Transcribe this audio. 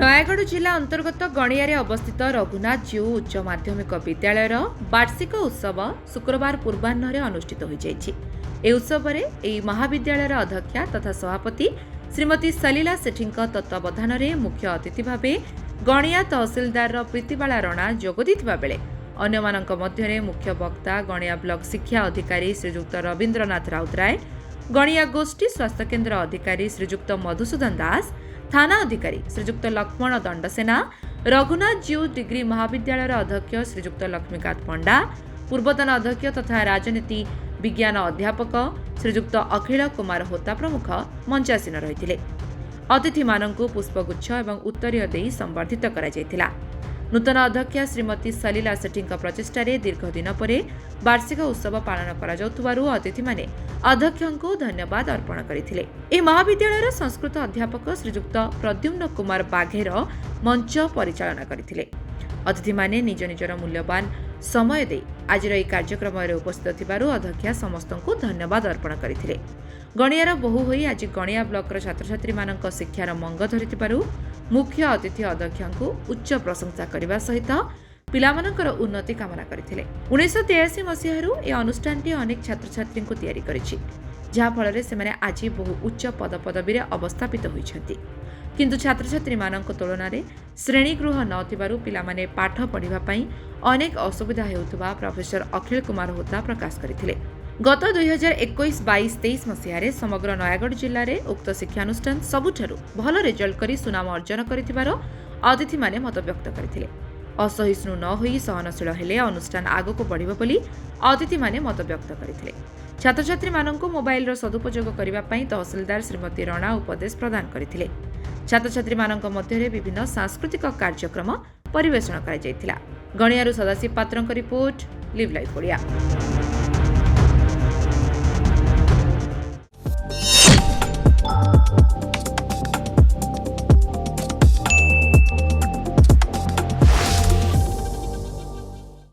ନୟାଗଡ଼ ଜିଲ୍ଲା ଅନ୍ତର୍ଗତ ଗଣିଆରେ ଅବସ୍ଥିତ ରଘୁନାଥ ଜୀଉ ଉଚ୍ଚ ମାଧ୍ୟମିକ ବିଦ୍ୟାଳୟର ବାର୍ଷିକ ଉତ୍ସବ ଶୁକ୍ରବାର ପୂର୍ବାହ୍ନରେ ଅନୁଷ୍ଠିତ ହୋଇଯାଇଛି। ଏହି ଉତ୍ସବରେ ଏହି ମହାବିଦ୍ୟାଳୟର ଅଧ୍ୟକ୍ଷା ତଥା ସଭାପତି ଶ୍ରୀମତୀ ସଲିଲା ସେଠୀଙ୍କ ତତ୍ତ୍ୱାବଧାନରେ ମୁଖ୍ୟ ଅତିଥି ଭାବେ ଗଣିଆ ତହସିଲଦାର ପ୍ରୀତିବାଳା ରଣା ଯୋଗ ଦେଇଥିବା ବେଳେ ଅନ୍ୟମାନଙ୍କ ମଧ୍ୟରେ ମୁଖ୍ୟ ବକ୍ତା ଗଣିଆ ବ୍ଲକ ଶିକ୍ଷା ଅଧିକାରୀ ଶ୍ରୀଯୁକ୍ତ ରବୀନ୍ଦ୍ରନାଥ ରାଉତରାୟ, ଗଣିଆ ଗୋଷ୍ଠୀ ସ୍ୱାସ୍ଥ୍ୟକେନ୍ଦ୍ର ଅଧିକାରୀ ଶ୍ରୀଯୁକ୍ତ ମଧୁସୂଦନ ଦାସ, थाना अधिकारी श्रीजुक्त लक्ष्मण दंडसेना, रघुनाथ जीउ डिग्री महाविद्यालय अध्यक्ष श्रीजुक्त लक्ष्मीकांत पंडा, पूर्वतन अध्यक्ष तथा राजनीति विज्ञान अध्यापक श्रीजुक्त अखिल कुमार होता प्रमुख मंचासीन रही। अतिथि मानकु पुष्पगुच्छ एवं उत्तरीय देई संबर्धित करा जायतिला। नूतन अध्यक्षा श्रीमती सलिला सेठीଙ୍କ प्रचेष्टारे दीर्घ दिन परे वार्षिक उत्सव पालन करा जाउथुवारु अतिथि माने अध्यक्षଙ୍କୁ धन्यवाद अर्पण करथिले। ए महाविद्यालयर संस्कृत अध्यापक श्रीजुक्त प्रद्युम्न कुमार बाघेर मंच परिचालन करथिले। अतिथि माने निज निजर मूल्यवान समय दे आजिर ए कार्यक्रम रे उपस्थित थिबारु अध्यक्षा समस्तଙ୍କୁ धन्यवाद अर्पण करथिले। गणियार बहु होई आज गणिया ब्लॉकर छात्र छात्री मानक शिक्षार मंग धरिथिबारु मुख्य अतिथि अध्यक्षଙ୍କୁ उच्च प्रशंसा करने सहित पिलामानकर उन्नति कामना करथिले। 1983 मसीहारू ए अनुष्ठानटी अनेक छात्र छात्री को तैयारी करिछि, जहा फଳରେ ସେମାନେ ଆଜି ବହୁ ଉଚ୍ଚ ପଦପଦବୀରେ ଅବସ୍ଥାପିତ ହୋଇଛନ୍ତି। କିନ୍ତୁ ଛାତ୍ରଛାତ୍ରୀ ମାନଙ୍କ ତୁଳନାରେ ଶ୍ରେଣୀଗୃହ ନଥିବାରୁ ପିଲାମାନେ ପାଠ ପଢ଼ିବା ପାଇଁ ଅନେକ ଅସୁବିଧା ହେଉଥିବା ପ୍ରଫେସର ଅଖିଳ କୁମାର ହୋତା ପ୍ରକାଶ କରିଥିଲେ। गत 2021-22-23 मसीह समग्र नयागढ़ जिले में उक्त शिक्षानुष्ठान सबुठारु भल रिजल्ट करी सुनाम अर्जन करिथिबार अतिथि माने मत व्यक्त करथिले। असहिष्णु न होई सहनशील हेले अनुष्ठान आगको बढ़िबो बोली अतिथि माने मत व्यक्त करथिले। छात्र छात्री माननकु मोबाइल रो सदुपयोग करिबा पई तहसीलदार श्रीमती रणा उपदेश प्रदान करथिले। छात्र छात्री माननक मध्यरे विभिन्न सांस्कृतिक कार्यक्रम परिवेषण करा जायतिला। गणियारु सदाशिव पात्रଙ୍କ रिपोर्ट लिव लाइफ ओडिया।